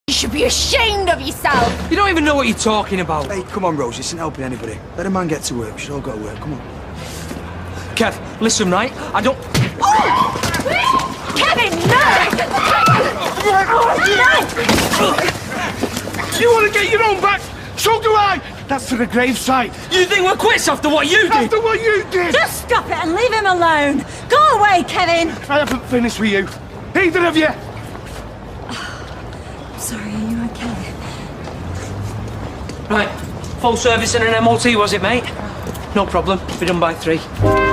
You should be ashamed of yourself! You don't even know what you're talking about. Hey, come on, Rose, this isn't helping anybody. Let a man get to work. We should all go to work, come on. Kev, listen, right? I don't... Oh! Kevin, no! You want to get your own back? So do I! That's for the gravesite. You think we're quits after what you did? After what you did! Just stop it and leave him alone. Go away, Kevin. I haven't finished with you. Either of you. Sorry, are you okay? Right, full service and an MOT, was it, mate? No problem. Be done by 3.